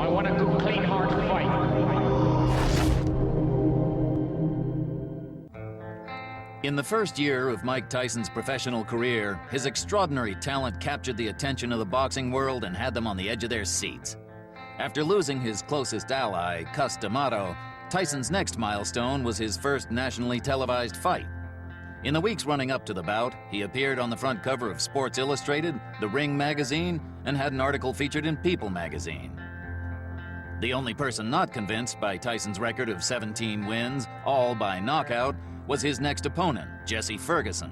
want a good, clean, hard fight. In the first year of Mike Tyson's professional career, his extraordinary talent captured the attention of the boxing world and had them on the edge of their seats. After losing his closest ally, Cus D'Amato, Tyson's next milestone was his first nationally televised fight. In the weeks running up to the bout, he appeared on the front cover of Sports Illustrated, The Ring magazine, and had an article featured in People magazine. The only person not convinced by Tyson's record of 17 wins, all by knockout, was his next opponent, Jesse Ferguson.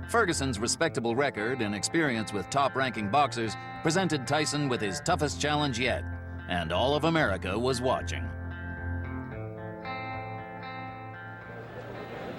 Ferguson's respectable record and experience with top-ranking boxers presented Tyson with his toughest challenge yet, and all of America was watching.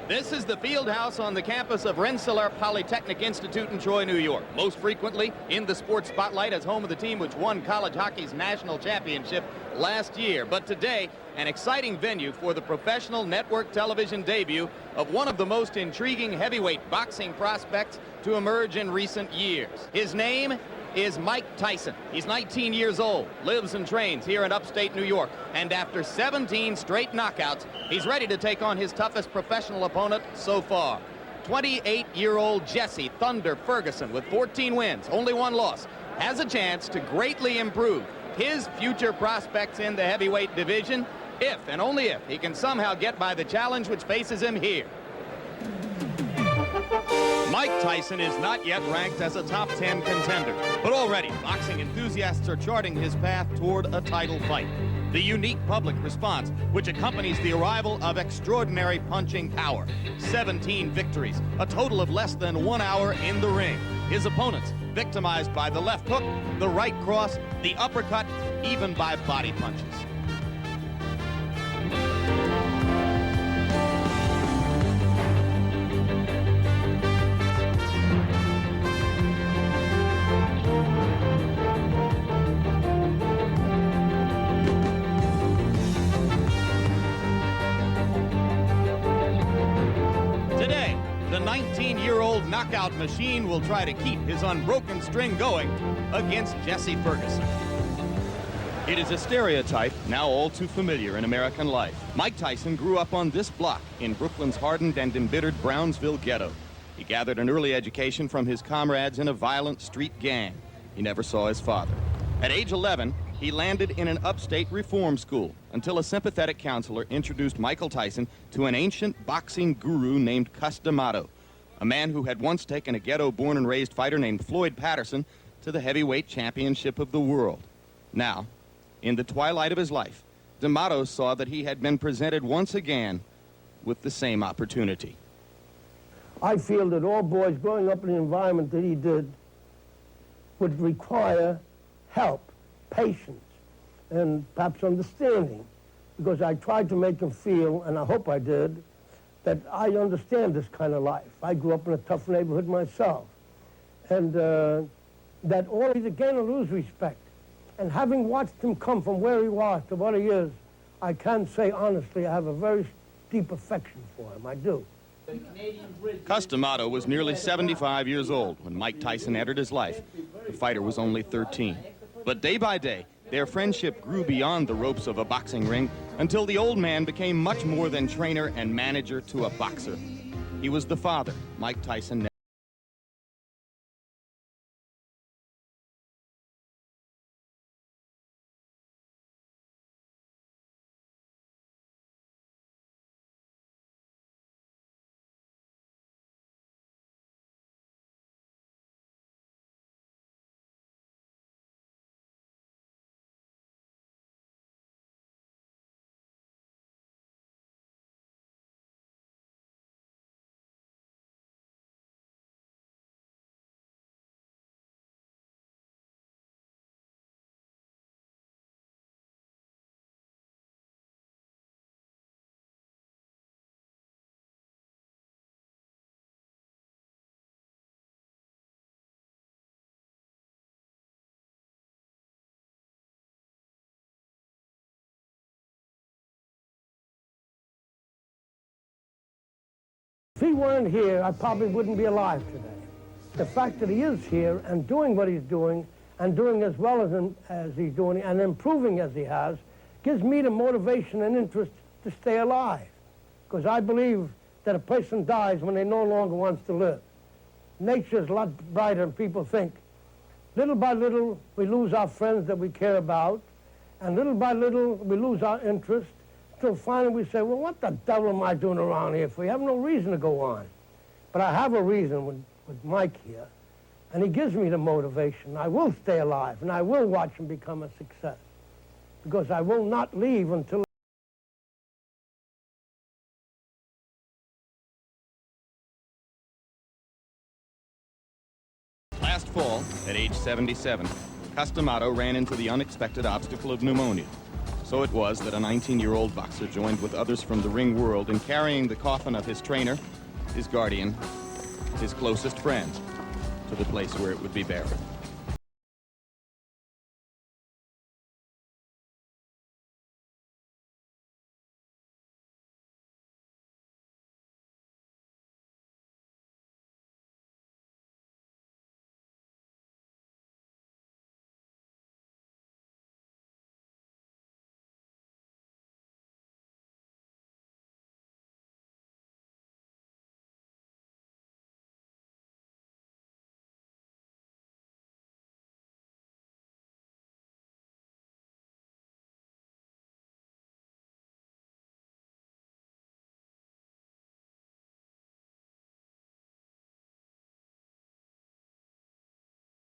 This is the field house on the campus of Rensselaer Polytechnic Institute in Troy, New York. Most frequently in the sports spotlight as home of the team which won college hockey's national championship last year. But today, an exciting venue for the professional network television debut of one of the most intriguing heavyweight boxing prospects to emerge in recent years. His name is Mike Tyson. He's 19 years old, lives and trains here in upstate New York, and after 17 straight knockouts, he's ready to take on his toughest professional opponent so far. 28-year-old Jesse "Thunder" Ferguson, with 14 wins, only one loss, has a chance to greatly improve his future prospects in the heavyweight division if, and only if, he can somehow get by the challenge which faces him here. Mike Tyson is not yet ranked as a top 10 contender, but already boxing enthusiasts are charting his path toward a title fight. The unique public response which accompanies the arrival of extraordinary punching power. 17 victories, a total of less than 1 hour in the ring. His opponents victimized by the left hook, the right cross, the uppercut, even by body punches. The 19-year-old knockout machine will try to keep his unbroken string going against Jesse Ferguson. It is a stereotype now all too familiar in American life. Mike Tyson grew up on this block in Brooklyn's hardened and embittered Brownsville ghetto. He gathered an early education from his comrades in a violent street gang. He never saw his father. At age 11, he landed in an upstate reform school until a sympathetic counselor introduced Michael Tyson to an ancient boxing guru named Cus D'Amato, a man who had once taken a ghetto-born and raised fighter named Floyd Patterson to the heavyweight championship of the world. Now, in the twilight of his life, D'Amato saw that he had been presented once again with the same opportunity. I feel that all boys growing up in the environment that he did would require help, patience, and perhaps understanding, because I tried to make him feel, and I hope I did, that I understand this kind of life. I grew up in a tough neighborhood myself, and that all either gain or lose respect. And having watched him come from where he was to what he is, I can say honestly I have a very deep affection for him. I do. Cus D'Amato was nearly 75 years old when Mike Tyson entered his life. The fighter was only 13. But day by day, their friendship grew beyond the ropes of a boxing ring until the old man became much more than trainer and manager to a boxer. He was the father Mike Tyson never. If he weren't here, I probably wouldn't be alive today. The fact that he is here and doing what he's doing and doing as well as he's doing and improving as he has, gives me the motivation and interest to stay alive. Because I believe that a person dies when they no longer wants to live. Nature's a lot brighter than people think. Little by little, we lose our friends that we care about, and little by little, we lose our interest, until finally we say, well, what the devil am I doing around here for? We have no reason to go on. But I have a reason with Mike here, and he gives me the motivation. I will stay alive, and I will watch him become a success, because I will not leave until Last fall, at age 77, Customato ran into the unexpected obstacle of pneumonia. So it was that a 19-year-old boxer joined with others from the ring world in carrying the coffin of his trainer, his guardian, his closest friend, to the place where it would be buried.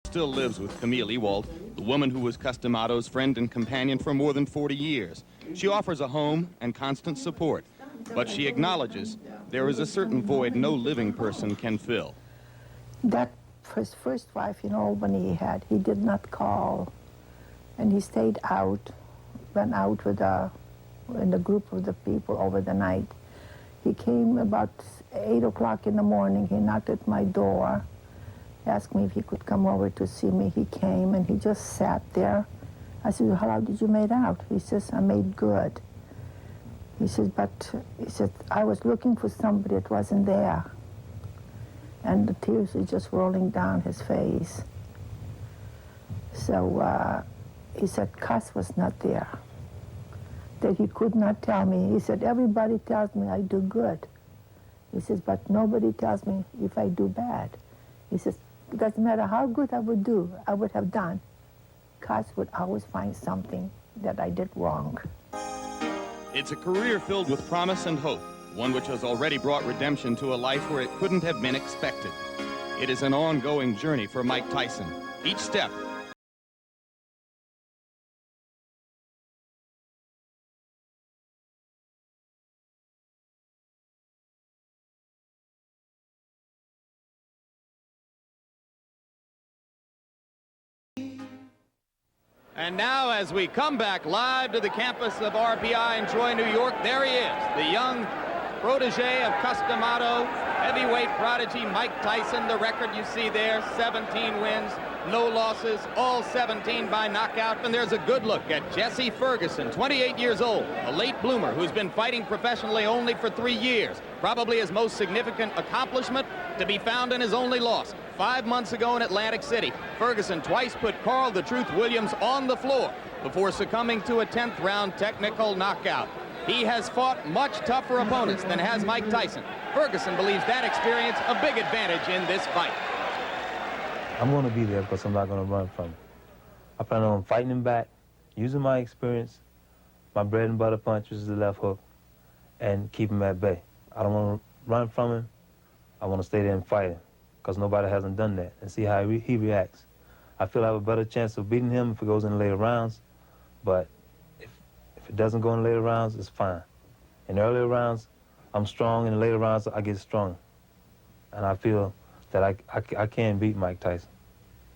Still lives with Camille Ewald, the woman who was Customato's friend and companion for more than 40 years. She offers a home and constant support, but she acknowledges there is a certain void no living person can fill. That his first wife in Albany he did not call, and he stayed out, went out with in the group of the people over the night. He came about 8 o'clock in the morning. He knocked at my door, asked me if he could come over to see me. He came, and he just sat there. I said, how did you make out? He says, I made good. He says, I was looking for somebody that wasn't there. And the tears were just rolling down his face. So he said, Cuss was not there, that he could not tell me. He said, everybody tells me I do good. He says, but nobody tells me if I do bad. He says, it doesn't matter how good I would have done. Cuss would always find something that I did wrong. It's a career filled with promise and hope, one which has already brought redemption to a life where it couldn't have been expected. It is an ongoing journey for Mike Tyson. Each step And now, as we come back live to the campus of RPI in Troy, New York, there he is, the young protege of Customato, heavyweight prodigy Mike Tyson. The record you see there, 17 wins, no losses, all 17 by knockout. And there's a good look at Jesse Ferguson, 28 years old, a late bloomer who's been fighting professionally only for 3 years. Probably his most significant accomplishment to be found in his only loss. 5 months ago in Atlantic City, Ferguson twice put Carl the Truth Williams on the floor before succumbing to a 10th round technical knockout. He has fought much tougher opponents than has Mike Tyson. Ferguson believes that experience a big advantage in this fight. I'm going to be there because I'm not going to run from him. I plan on fighting him back, using my experience, my bread and butter punch, which is the left hook, and keep him at bay. I don't want to run from him. I want to stay there and fight him, because nobody hasn't done that, and see how he reacts. I feel I have a better chance of beating him if it goes in the later rounds, but if it doesn't go in the later rounds, it's fine. In the earlier rounds, I'm strong. In the later rounds, I get strong. And I feel that I can beat Mike Tyson.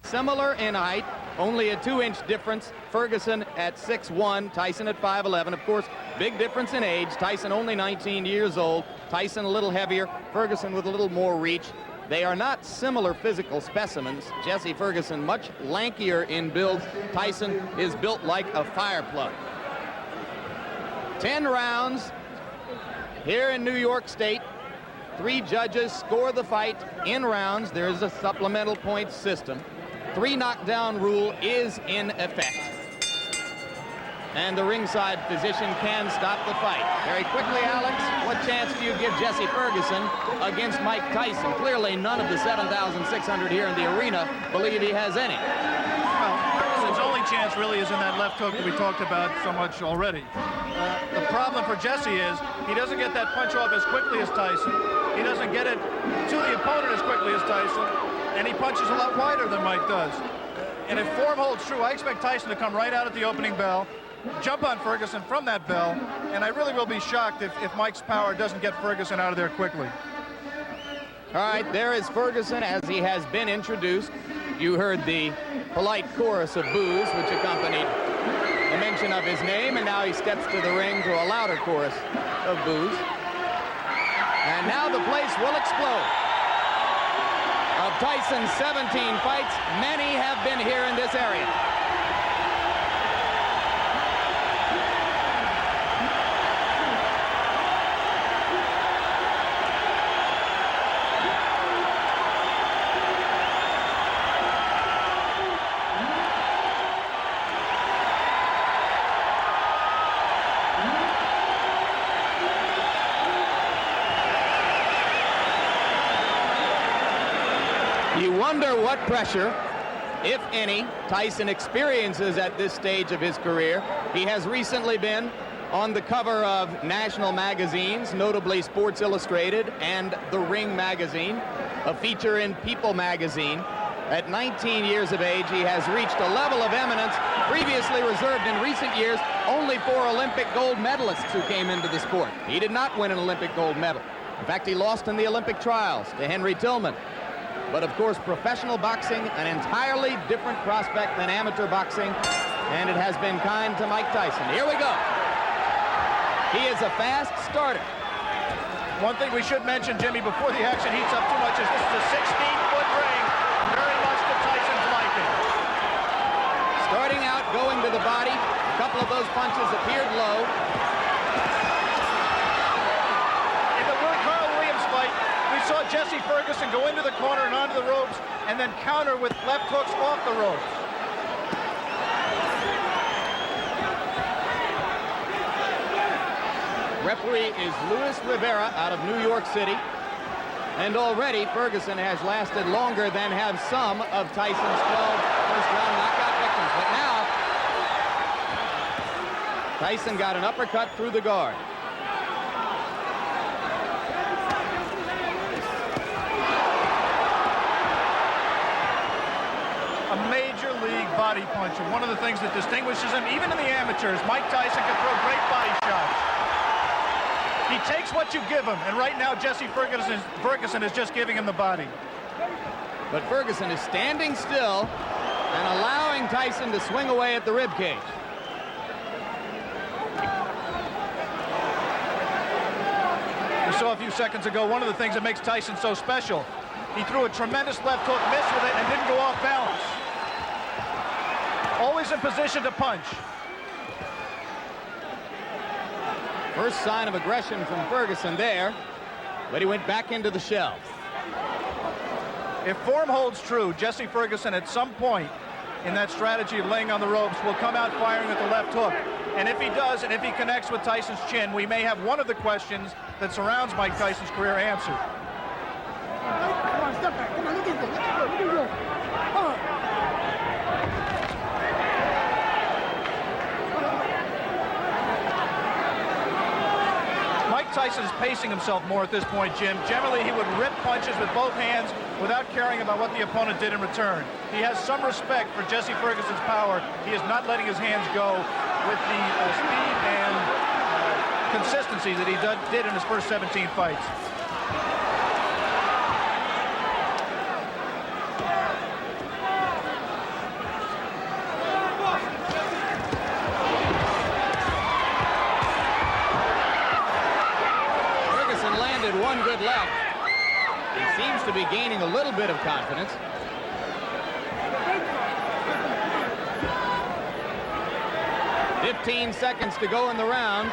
Similar in height, only a 2-inch difference. Ferguson at 6'1", Tyson at 5'11". Of course, big difference in age. Tyson only 19 years old. Tyson a little heavier. Ferguson with a little more reach. They are not similar physical specimens. Jesse Ferguson much lankier in build. Tyson is built like a fire plug. 10 rounds here in New York State. 3 judges score the fight in rounds. There is a supplemental points system. 3 knockdown rule is in effect. And the ringside physician can stop the fight. Very quickly, Alex, what chance do you give Jesse Ferguson against Mike Tyson? Clearly, none of the 7,600 here in the arena believe he has any. Well, Ferguson's only chance really is in that left hook that we talked about so much already. The problem for Jesse is he doesn't get that punch off as quickly as Tyson. He doesn't get it to the opponent as quickly as Tyson. And he punches a lot wider than Mike does. And if form holds true, I expect Tyson to come right out at the opening bell, jump on Ferguson from that bell, and I really will be shocked if Mike's power doesn't get Ferguson out of there quickly. All right, there is Ferguson as he has been introduced. You heard the polite chorus of boos which accompanied the mention of his name, and now he steps to the ring to a louder chorus of boos. And now the place will explode. Of Tyson's 17 fights, many have been here in this area. You wonder what pressure, if any, Tyson experiences at this stage of his career. He has recently been on the cover of national magazines, notably Sports Illustrated and The Ring magazine, a feature in People magazine. At 19 years of age, he has reached a level of eminence previously reserved in recent years only for Olympic gold medalists who came into the sport. He did not win an Olympic gold medal. In fact, he lost in the Olympic trials to Henry Tillman. But of course, professional boxing, an entirely different prospect than amateur boxing, and it has been kind to Mike Tyson. Here we go. He is a fast starter. One thing we should mention, Jimmy, before the action heats up too much, is this is a 16-foot ring, very much to Tyson's liking. Starting out, going to the body. A couple of those punches appeared low. In the Carl Williams fight, we saw Jesse Ferguson go into the corner and onto the ropes and then counter with left hooks off the ropes. Referee is Luis Rivera out of New York City. And already Ferguson has lasted longer than have some of Tyson's 12 first-round knockout victims. But now, Tyson got an uppercut through the guard. A major league body puncher. One of the things that distinguishes him, even in the amateurs, Mike Tyson can throw great body shots. He takes what you give him, and right now Jesse Ferguson is just giving him the body. But Ferguson is standing still and allowing Tyson to swing away at the ribcage. We saw a few seconds ago one of the things that makes Tyson so special. He threw a tremendous left hook, missed with it, and didn't go off balance. Always in position to punch. First sign of aggression from Ferguson there, but he went back into the shell. If form holds true, Jesse Ferguson at some point in that strategy of laying on the ropes will come out firing with the left hook. And if he does, and if he connects with Tyson's chin, we may have one of the questions that surrounds Mike Tyson's career answered. Come on, step back. Come on, look at this. Look at this. Come on. Mike Tyson is pacing himself more at this point, Jim. Generally, he would rip punches with both hands without caring about what the opponent did in return. He has some respect for Jesse Ferguson's power. He is not letting his hands go with the speed and consistency that he did in his first 17 fights. One good left. He seems to be gaining a little bit of confidence. "15 seconds to go in the round.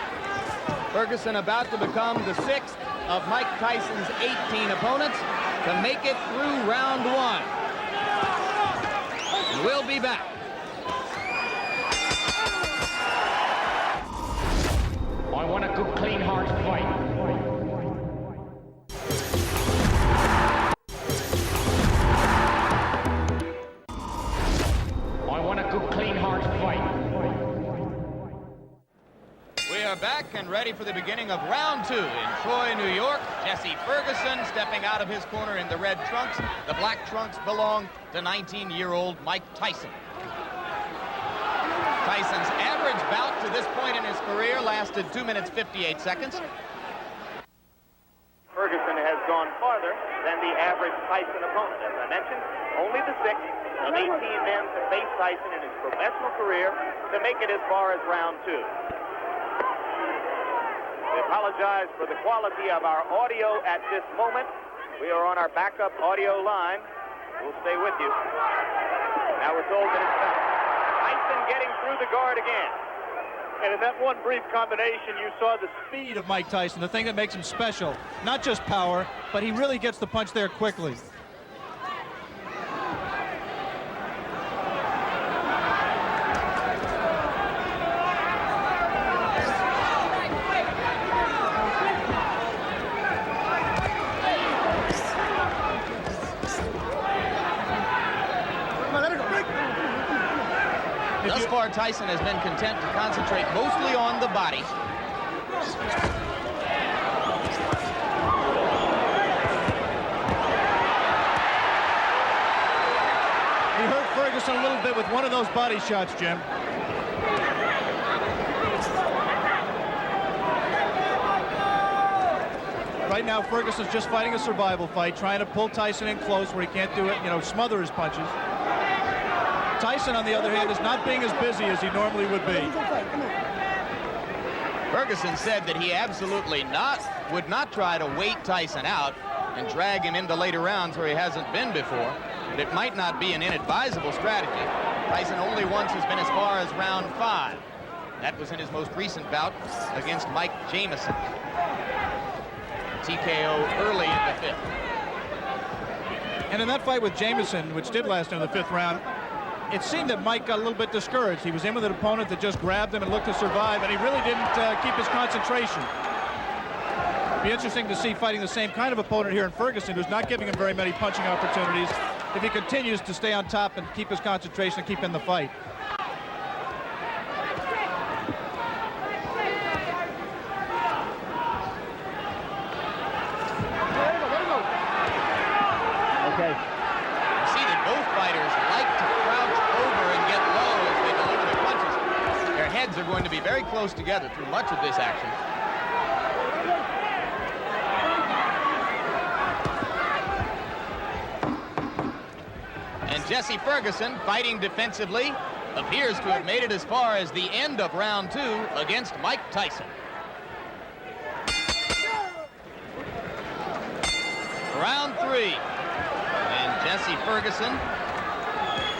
Ferguson about to become the 6th of Mike Tyson's 18 opponents to make it through round 1. and we'll be back. I want a good, clean, hard fight. I want a good, clean, hard fight. We are back and ready for the beginning of round 2 in Troy, New York. Jesse Ferguson stepping out of his corner in the red trunks. The black trunks belong to 19-year-old Mike Tyson. Tyson's average bout to this point in his career lasted 2 minutes 58 seconds. Ferguson has gone farther than the average Tyson opponent. As I mentioned, only the 6th of 18 men to face Tyson in his professional career to make it as far as round 2. We apologize for the quality of our audio at this moment. We are on our backup audio line. We'll stay with you. Now we're told that it's Tyson getting through the guard again. And in that one brief combination, you saw the speed of Mike Tyson, the thing that makes him special. Not just power, but he really gets the punch there quickly. Thus far, Tyson has been content to concentrate mostly on the body. He hurt Ferguson a little bit with one of those body shots, Jim. Right now, Ferguson's just fighting a survival fight, trying to pull Tyson in close where he can't do it, smother his punches. Tyson, on the other hand, is not being as busy as he normally would be. Ferguson said that he absolutely would not try to wait Tyson out and drag him into later rounds where he hasn't been before. But it might not be an inadvisable strategy. Tyson only once has been as far as round 5. That was in his most recent bout against Mike Jamison. TKO early in the 5th. And in that fight with Jamison, which did last into the 5th round, it seemed that Mike got a little bit discouraged. He was in with an opponent that just grabbed him and looked to survive, and he really didn't keep his concentration. Be interesting to see fighting the same kind of opponent here in Ferguson, who's not giving him very many punching opportunities, if he continues to stay on top and keep his concentration and keep in the fight. Okay. You see that both fighters like to crouch over and get low as they deliver their punches. Their heads are going to be very close together through much of this action. And Jesse Ferguson, fighting defensively, appears to have made it as far as the end of round 2 against Mike Tyson. Round 3. And Jesse Ferguson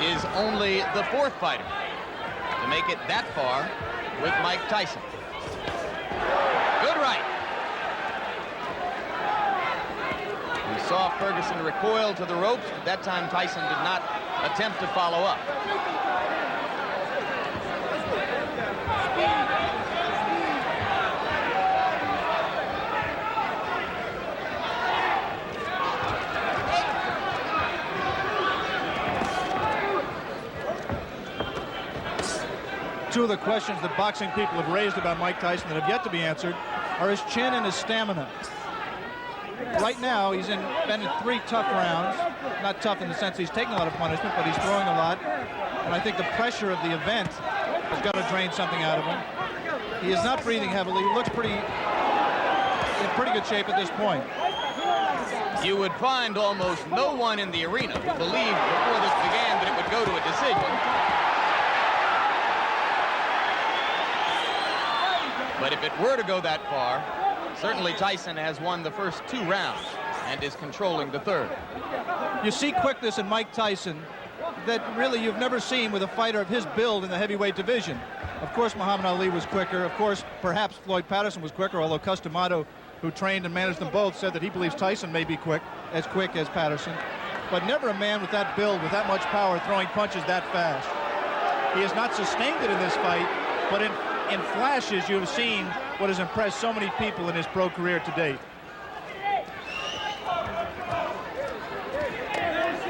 is only the 4th fighter to make it that far with Mike Tyson. Good right. We saw Ferguson recoil to the ropes, but that time Tyson did not attempt to follow up. Two of the questions that boxing people have raised about Mike Tyson that have yet to be answered are his chin and his stamina. Right now, he's been in 3 tough rounds. Not tough in the sense he's taking a lot of punishment, but he's throwing a lot. And I think the pressure of the event has got to drain something out of him. He is not breathing heavily. He looks in pretty good shape at this point. You would find almost no one in the arena who believed before this began that it would go to a decision. But if it were to go that far, certainly Tyson has won the first 2 rounds and is controlling the 3rd. You see quickness in Mike Tyson that really you've never seen with a fighter of his build in the heavyweight division. Of course, Muhammad Ali was quicker. Of course, perhaps Floyd Patterson was quicker, although Customato, who trained and managed them both, said that he believes Tyson may be quick as Patterson. but never a man with that build, with that much power, throwing punches that fast. He has not sustained it in this fight, but in flashes you have seen what has impressed so many people in his pro career to date.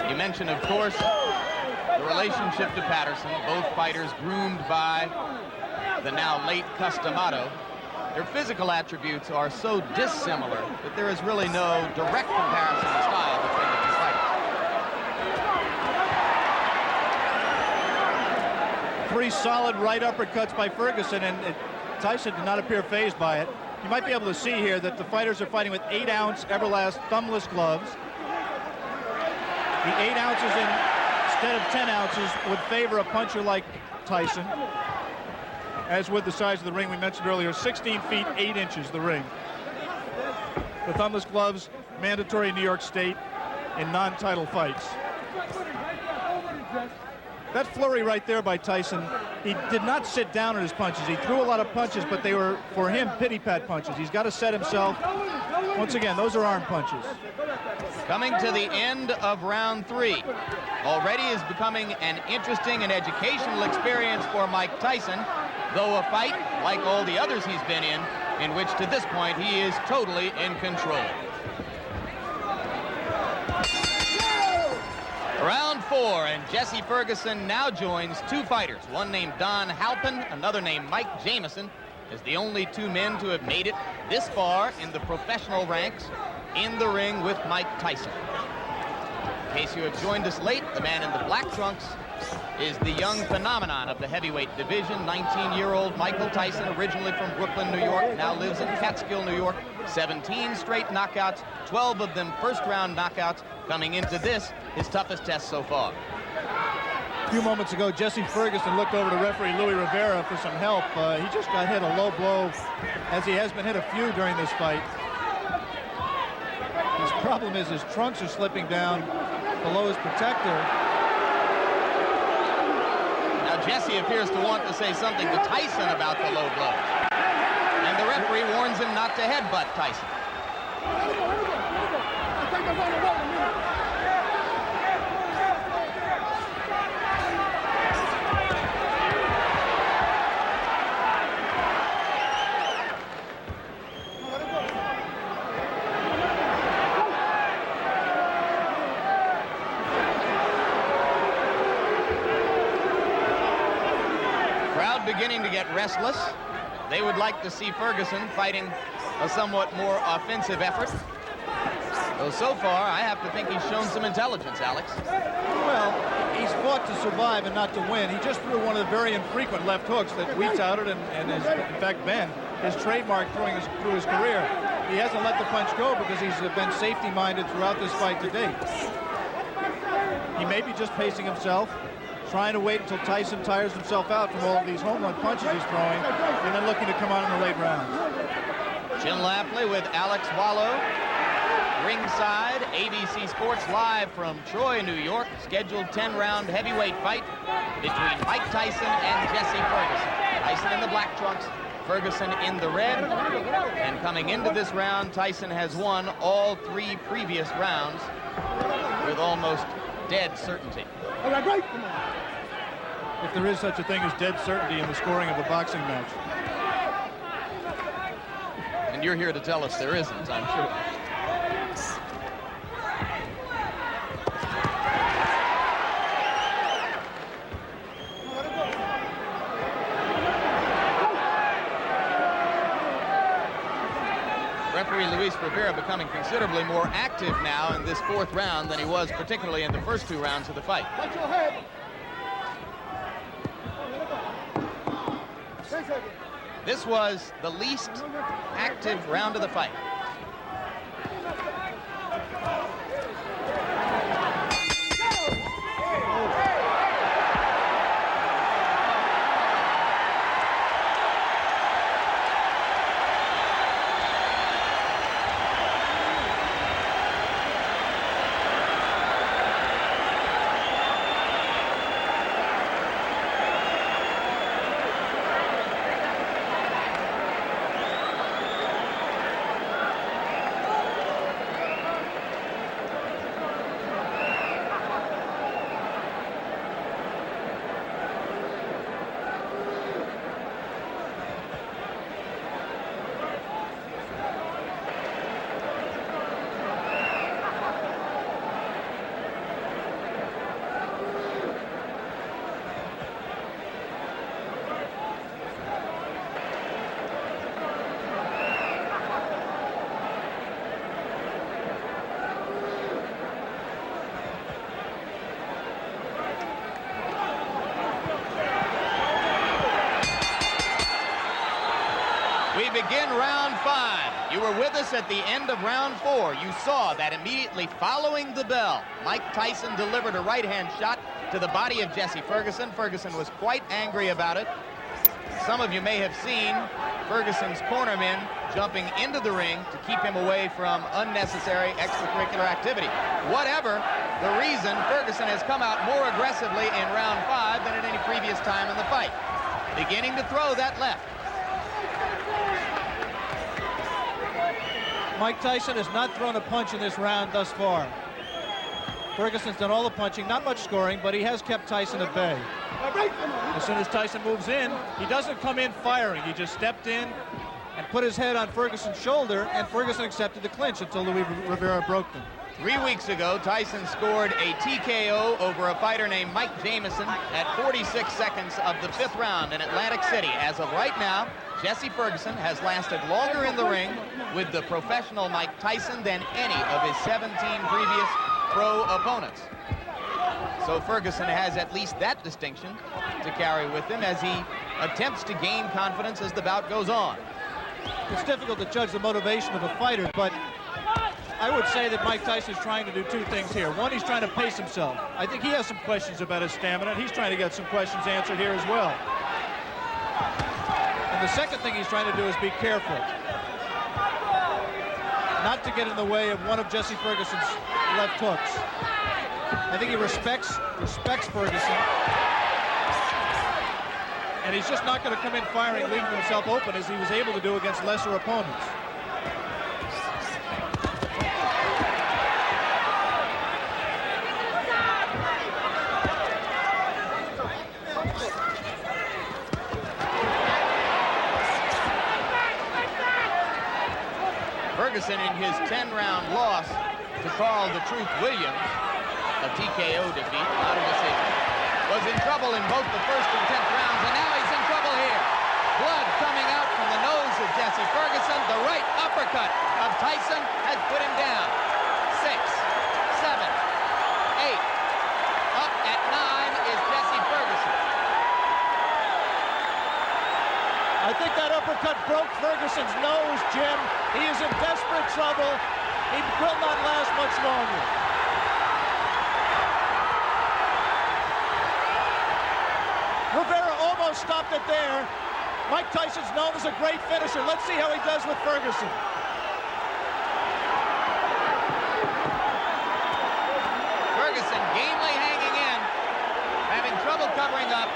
You mentioned, of course, the relationship to Patterson. Both fighters groomed by the now late Customado. Their physical attributes are so dissimilar that there is really no direct comparison in style between the two fighters. Three solid right uppercuts by Ferguson, and Tyson did not appear phased by it. You might be able to see here that the fighters are fighting with 8-ounce Everlast thumbless gloves. The 8 ounces instead of 10 ounces would favor a puncher like Tyson. As with the size of the ring we mentioned earlier, 16 feet 8 inches the ring. The thumbless gloves mandatory in New York State in non-title fights. That flurry right there by Tyson, he did not sit down on his punches. He threw a lot of punches, but they were, for him, pity-pat punches. He's got to set himself. Once again, those are arm punches. Coming to the end of round 3. Already is becoming an interesting and educational experience for Mike Tyson, though a fight, like all the others he's been in which to this point he is totally in control. Round 4, and Jesse Ferguson now joins two fighters, one named Don Halpin, another named Mike Jamison, as the only two men to have made it this far in the professional ranks in the ring with Mike Tyson. In case you have joined us late, the man in the black trunks is the young phenomenon of the heavyweight division, 19-year-old Michael Tyson, originally from Brooklyn, New York, now lives in Catskill, New York. 17 straight knockouts, 12 of them first-round knockouts, coming into this, his toughest test so far. A few moments ago, Jesse Ferguson looked over to referee Louis Rivera for some help. He just got hit a low blow, as he has been hit a few during this fight. His problem is his trunks are slipping down below his protector. Now Jesse appears to want to say something to Tyson about the low blow. And the referee warns him not to headbutt Tyson. Crowd beginning to get restless. They would like to see Ferguson fighting a somewhat more offensive effort. Though so far, I have to think he's shown some intelligence, Alex. Well, he's fought to survive and not to win. He just threw one of the very infrequent left hooks that we touted and has, in fact, been his trademark through his career. He hasn't let the punch go because he's been safety-minded throughout this fight to date. He may be just pacing himself, trying to wait until Tyson tires himself out from all of these home run punches he's throwing, and then looking to come on in the late rounds. Jim Lapley with Alex Wallow. Ringside, ABC Sports live from Troy, New York. Scheduled 10-round heavyweight fight between Mike Tyson and Jesse Ferguson. Tyson in the black trunks, Ferguson in the red. And coming into this round, Tyson has won all 3 previous rounds with almost dead certainty. If there is such a thing as dead certainty in the scoring of a boxing match. And you're here to tell us there isn't, I'm sure. Referee Luis Rivera becoming considerably more active now in this 4th round than he was particularly in the first 2 rounds of the fight. This was the least active round of the fight. we begin round 5. You were with us at the end of round 4. You saw that immediately following the bell, Mike Tyson delivered a right-hand shot to the body of Jesse Ferguson. Ferguson was quite angry about it. Some of you may have seen Ferguson's cornermen jumping into the ring to keep him away from unnecessary extracurricular activity. Whatever the reason, Ferguson has come out more aggressively in round 5 than at any previous time in the fight. Beginning to throw that left. Mike Tyson has not thrown a punch in this round thus far. Ferguson's done all the punching, not much scoring, but he has kept Tyson at bay. As soon as Tyson moves in, he doesn't come in firing. He just stepped in and put his head on Ferguson's shoulder, and Ferguson accepted the clinch until Luis Rivera broke them. 3 weeks ago, Tyson scored a TKO over a fighter named Mike Jamison at 46 seconds of the 5th round in Atlantic City. As of right now, Jesse Ferguson has lasted longer in the ring with the professional Mike Tyson than any of his 17 previous pro opponents. So Ferguson has at least that distinction to carry with him as he attempts to gain confidence as the bout goes on. It's difficult to judge the motivation of a fighter, but I would say that Mike Tyson is trying to do 2 things here. One, he's trying to pace himself. I think he has some questions about his stamina, and he's trying to get some questions answered here as well. And the second thing he's trying to do is be careful, not to get in the way of one of Jesse Ferguson's left hooks. I think he respects Ferguson, and he's just not going to come in firing, leaving himself open as he was able to do against lesser opponents. Ferguson, in his 10-round loss to Carl the Truth Williams, a TKO defeat, not a decision, was in trouble in both the 1st and 10th rounds, and now he's in trouble here. Blood coming out from the nose of Jesse Ferguson. The right uppercut of Tyson has put him down. 6, 7, 8. Up at 9 is Jesse Ferguson. I think that uppercut broke Ferguson's nose, Jim. He is in desperate trouble. He will not last much longer. Rivera almost stopped it there. Mike Tyson's known as a great finisher. Let's see how he does with Ferguson. Ferguson gamely hanging in, having trouble covering up.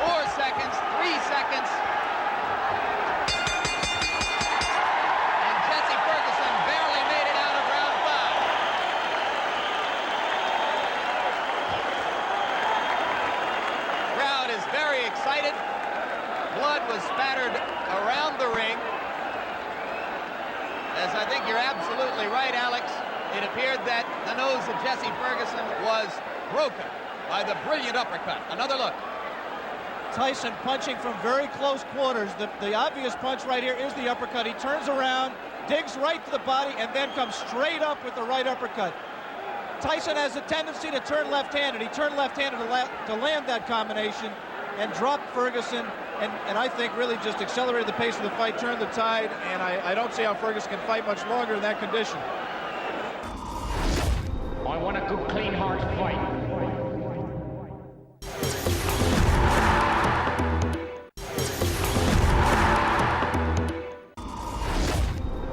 4 seconds, 3 seconds. And Jesse Ferguson barely made it out of round 5. Crowd is very excited. Blood was spattered around the ring. As I think you're absolutely right, Alex, it appeared that the nose of Jesse Ferguson was broken by the brilliant uppercut. Another look. Tyson punching from very close quarters. The obvious punch right here is the uppercut. He turns around, digs right to the body, and then comes straight up with the right uppercut. Tyson has a tendency to turn left-handed. He turned left-handed to land that combination and dropped Ferguson, and I think really just accelerated the pace of the fight, turned the tide, and I don't see how Ferguson can fight much longer in that condition. I want a good, clean, hard fight.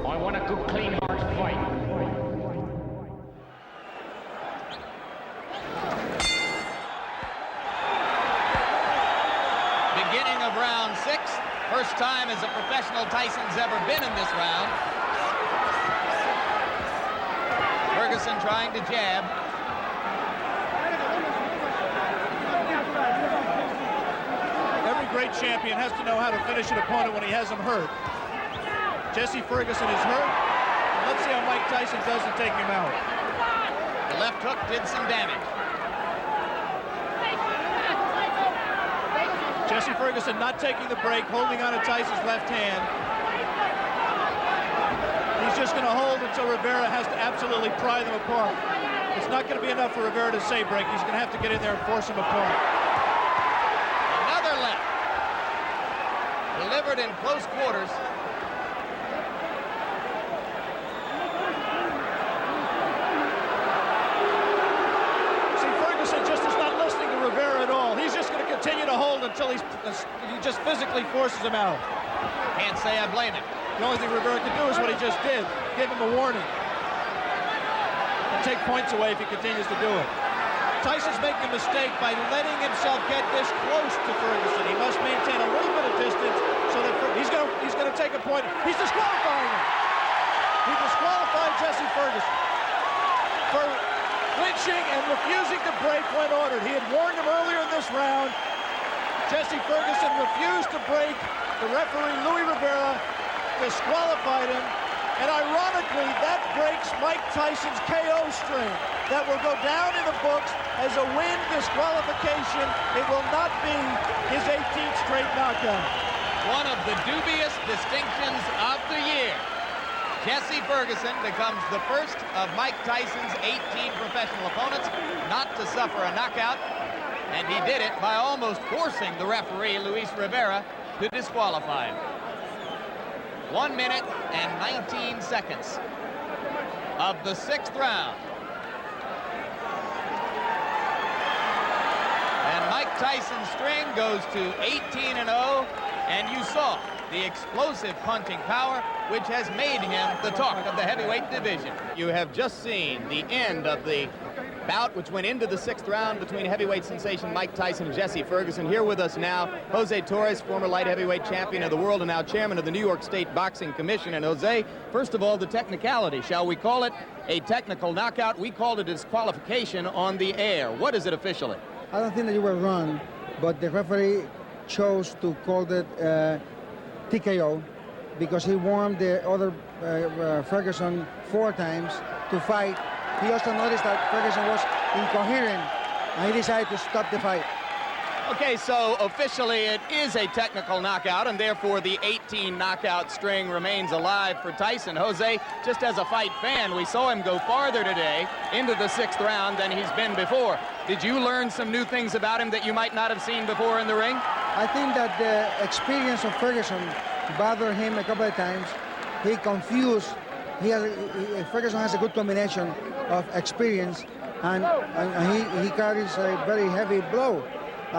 I want a good, clean, hard fight. Beginning of round 6. First time as a professional Tyson's ever been in this round. Ferguson trying to jab. Every great champion has to know how to finish an opponent when he has him hurt. Jesse Ferguson is hurt. Let's see how Mike Tyson does to take him out. The left hook did some damage. Jesse Ferguson not taking the break, holding on to Tyson's left hand. He's just going to hold until Rivera has to absolutely pry them apart. It's not going to be enough for Rivera to say break. He's going to have to get in there and force him apart. Another left. Delivered in close quarters. to hold until he just physically forces him out. Can't say I blame him. The only thing Rivera can do is what he just did, give him a warning. And take points away if he continues to do it. Tyson's making a mistake by letting himself get this close to Ferguson. He must maintain a little bit of distance so that he's going to take a point. He's disqualifying him. He disqualified Jesse Ferguson for clinching and refusing to break when ordered. He had warned him earlier in this round. Jesse Ferguson refused to break. The referee, Louis Rivera, disqualified him. And ironically, that breaks Mike Tyson's KO string. That will go down in the books as a win disqualification. It will not be his 18th straight knockout. One of the dubious distinctions of the year. Jesse Ferguson becomes the first of Mike Tyson's 18 professional opponents not to suffer a knockout. And he did it by almost forcing the referee, Luis Rivera, to disqualify him. 1 minute and 19 seconds of the 6th round. And Mike Tyson's string goes to 18-0, and you saw the explosive punching power, which has made him the talk of the heavyweight division. You have just seen the end of the bout which went into the 6th round between heavyweight sensation Mike Tyson and Jesse Ferguson. Here with us now, Jose Torres, former light heavyweight champion of the world and now chairman of the New York State Boxing Commission. And Jose, first of all, the technicality. Shall we call it a technical knockout? We called it a disqualification on the air. What is it officially? I don't think that you were wrong, but the referee chose to call it TKO because he warned the other Ferguson 4 times to fight. He also noticed that Ferguson was incoherent, and he decided to stop the fight. Okay, so officially it is a technical knockout, and therefore the 18 knockout string remains alive for Tyson. Jose, just as a fight fan, we saw him go farther today into the 6th round than he's been before. Did you learn some new things about him that you might not have seen before in the ring? I think that the experience of Ferguson bothered him a couple of times. He confused. Ferguson has a good combination of experience, and he carries a very heavy blow.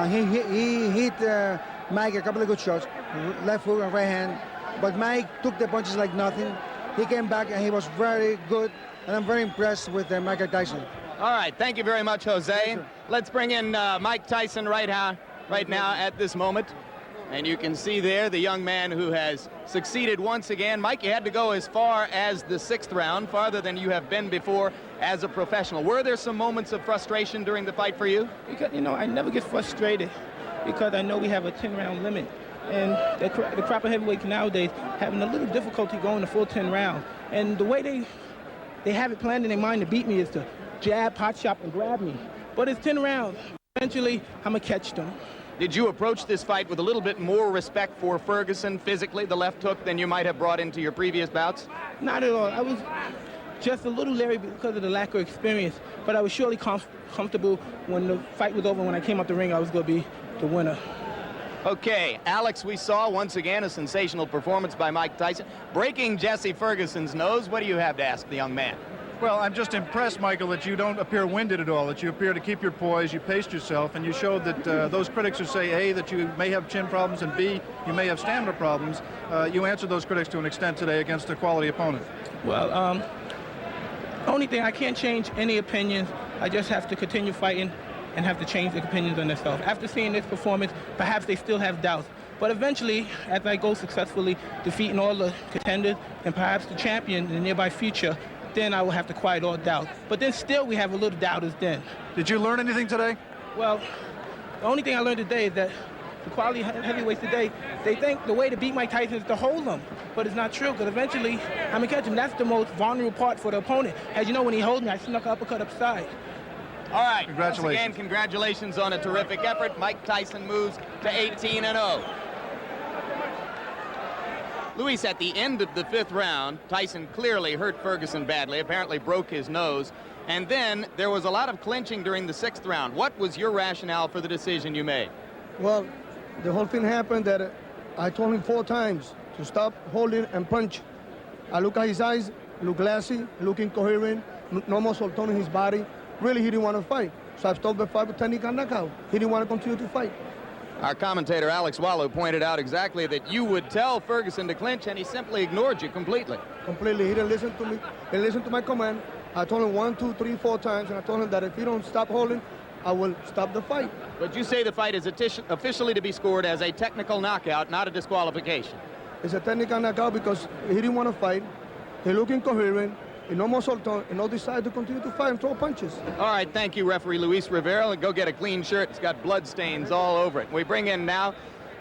He hit Mike a couple of good shots, left hook and right hand, but Mike took the punches like nothing. He came back and he was very good, and I'm very impressed with Mike Tyson. All right, thank you very much, Jose. Yes, let's bring in Mike Tyson right now at this moment. And you can see there the young man who has succeeded once again. Mike, you had to go as far as the 6th round, farther than you have been before as a professional. Were there some moments of frustration during the fight for you? Because, I never get frustrated because I know we have a 10-round limit. And the crop of heavyweights nowadays having a little difficulty going the full 10 rounds. And the way they have it planned in their mind to beat me is to jab, pot shot, and grab me. But it's 10 rounds. Eventually, I'm going to catch them. Did you approach this fight with a little bit more respect for Ferguson physically, the left hook, than you might have brought into your previous bouts? Not at all. I was just a little leery because of the lack of experience, but I was surely comfortable when the fight was over. When I came out the ring, I was going to be the winner. Okay, Alex, we saw once again a sensational performance by Mike Tyson, breaking Jesse Ferguson's nose. What do you have to ask the young man? Well, I'm just impressed, Michael, that you don't appear winded at all, that you appear to keep your poise, you paced yourself, and you showed that those critics who say, A, that you may have chin problems, and B, you may have stamina problems, you answered those critics to an extent today against a quality opponent. Well, only thing, I can't change any opinions. I just have to continue fighting and have to change the opinions on themselves. After seeing this performance, perhaps they still have doubts. But eventually, as I go successfully defeating all the contenders and perhaps the champion in the nearby future, then I will have to quiet all doubt. But then still we have a little doubters then. Did you learn anything today? Well, the only thing I learned today is that the quality heavyweights today, they think the way to beat Mike Tyson is to hold him. But it's not true, because eventually I'm going to catch him. That's the most vulnerable part for the opponent. As you know, when he holds me, I snuck an uppercut upside. All right, congratulations. Once again, congratulations on a terrific effort. Mike Tyson moves to 18-0. Luis, at the end of the 5th round, Tyson clearly hurt Ferguson badly, apparently broke his nose. And then there was a lot of clinching during the 6th round. What was your rationale for the decision you made? Well, the whole thing happened that I told him 4 times to stop holding and punch. I look at his eyes, look glassy, look incoherent, no muscle tone in his body. Really, he didn't want to fight. So I stopped the fight with technique and knockout. He didn't want to continue to fight. Our commentator, Alex Wallo, pointed out exactly that you would tell Ferguson to clinch, and he simply ignored you completely. Completely. He didn't listen to me. He listened to my command. I told him 1, 2, 3, 4 times, and I told him that if he don't stop holding, I will stop the fight. But you say the fight is officially to be scored as a technical knockout, not a disqualification. It's a technical knockout because he didn't want to fight. He looked incoherent. He no more sultan, and no decided to continue to fight and throw punches. All right, thank you, referee Luis Rivera. And go get a clean shirt. It's got blood stains all over it. We bring in now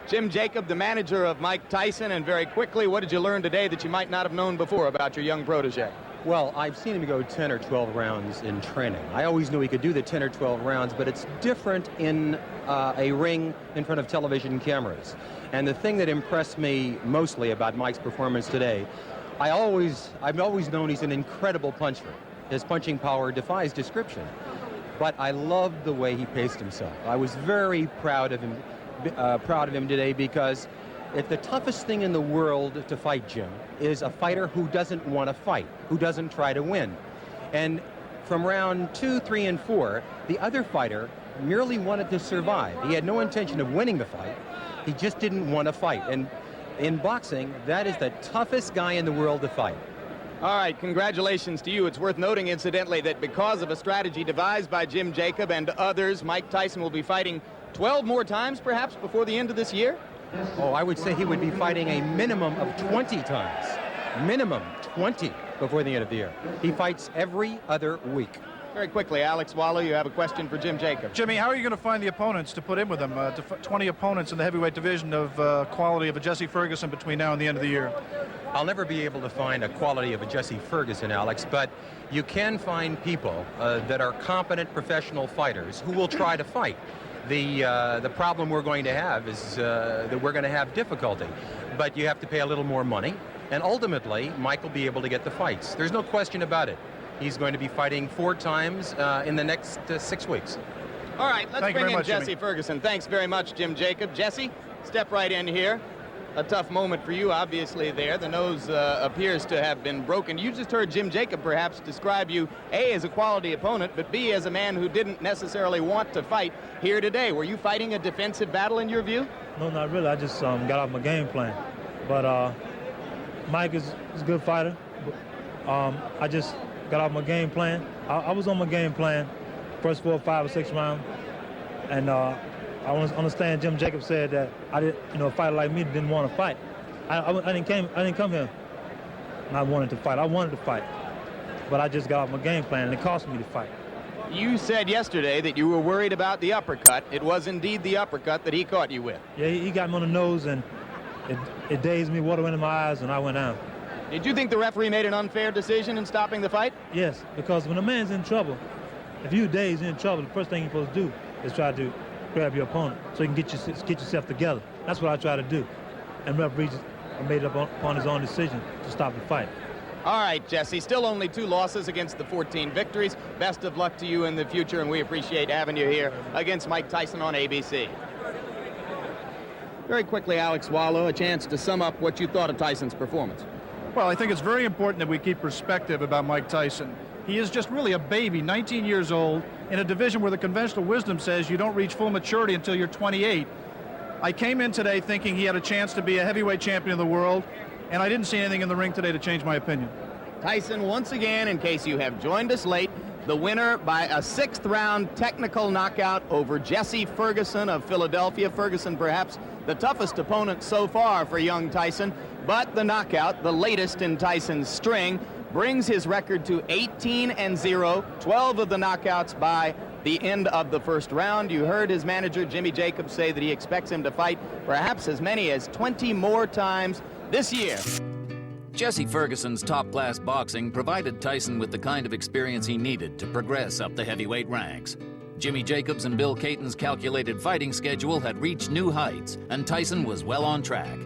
Jim Jacob, the manager of Mike Tyson. And very quickly, what did you learn today that you might not have known before about your young protege? Well, I've seen him go 10 or 12 rounds in training. I always knew he could do the 10 or 12 rounds, but it's different in a ring in front of television cameras. And the thing that impressed me mostly about Mike's performance today, I've always known he's an incredible puncher. His punching power defies description. But I loved the way he paced himself. I was very proud of him today because if the toughest thing in the world to fight, Jim, is a fighter who doesn't want to fight, who doesn't try to win. And from round 2, 3, and 4, the other fighter merely wanted to survive. He had no intention of winning the fight. He just didn't want to fight. And in boxing, that is the toughest guy in the world to fight. All right, congratulations to you. It's worth noting, incidentally, that because of a strategy devised by Jim Jacob and others, Mike Tyson will be fighting 12 more times, perhaps, before the end of this year? Oh, I would say he would be fighting a minimum of 20 times. Minimum 20 before the end of the year. He fights every other week. Very quickly, Alex Wallo, you have a question for Jim Jacob. Jimmy, how are you going to find the opponents to put in with him? 20 opponents in the heavyweight division of quality of a Jesse Ferguson between now and the end of the year. I'll never be able to find a quality of a Jesse Ferguson, Alex, but you can find people that are competent professional fighters who will try to fight. The problem we're going to have is that we're going to have difficulty, but you have to pay a little more money, and ultimately, Mike will be able to get the fights. There's no question about it. He's going to be fighting 4 times in the next 6 weeks. All right, let's bring in Jesse Jimmy Ferguson. Thanks very much, Jim Jacob. Jesse, step right in here. A tough moment for you, obviously, there. The nose appears to have been broken. You just heard Jim Jacob perhaps describe you, A, as a quality opponent, but B, as a man who didn't necessarily want to fight here today. Were you fighting a defensive battle in your view? No, not really. I just got off my game plan. But Mike is a good fighter. I just got off my game plan. I was on my game plan first 4, 5, or 6 rounds. And I understand Jim Jacob said that a fighter like me didn't want to fight. I didn't come here not wanting to fight. I wanted to fight. But I just got off my game plan, and it cost me to fight. You said yesterday that you were worried about the uppercut. It was indeed the uppercut that he caught you with. Yeah, he got me on the nose, and it dazed me, water went in my eyes, and I went down. Did you think the referee made an unfair decision in stopping the fight? Yes, because when a man's in trouble, if you're dazed, in trouble, the first thing you're supposed to do is try to grab your opponent so you can get yourself together. That's what I try to do. And referee made up upon his own decision to stop the fight. All right, Jesse, still only 2 losses against the 14 victories. Best of luck to you in the future, and we appreciate having you here against Mike Tyson on ABC. Very quickly, Alex Wallo, a chance to sum up what you thought of Tyson's performance. Well, I think it's very important that we keep perspective about Mike Tyson. He is just really a baby, 19 years old, in a division where the conventional wisdom says you don't reach full maturity until you're 28. I came in today thinking he had a chance to be a heavyweight champion of the world, and I didn't see anything in the ring today to change my opinion. Tyson, once again, in case you have joined us late, the winner by a 6th-round technical knockout over Jesse Ferguson of Philadelphia. Ferguson, perhaps the toughest opponent so far for young Tyson, but the knockout, the latest in Tyson's string, brings his record to 18-0, 12 of the knockouts by the end of the 1st round. You heard his manager, Jimmy Jacobs, say that he expects him to fight perhaps as many as 20 more times this year. Jesse Ferguson's top-class boxing provided Tyson with the kind of experience he needed to progress up the heavyweight ranks. Jimmy Jacobs and Bill Caton's calculated fighting schedule had reached new heights, and Tyson was well on track.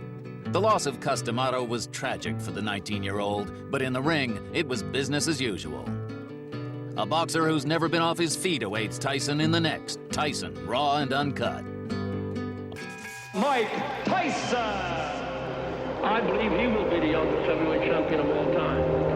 The loss of Cus D'Amato was tragic for the 19-year-old, but in the ring, it was business as usual. A boxer who's never been off his feet awaits Tyson in the next Tyson, Raw and Uncut. Mike Tyson! I believe he will be the youngest heavyweight champion of all time.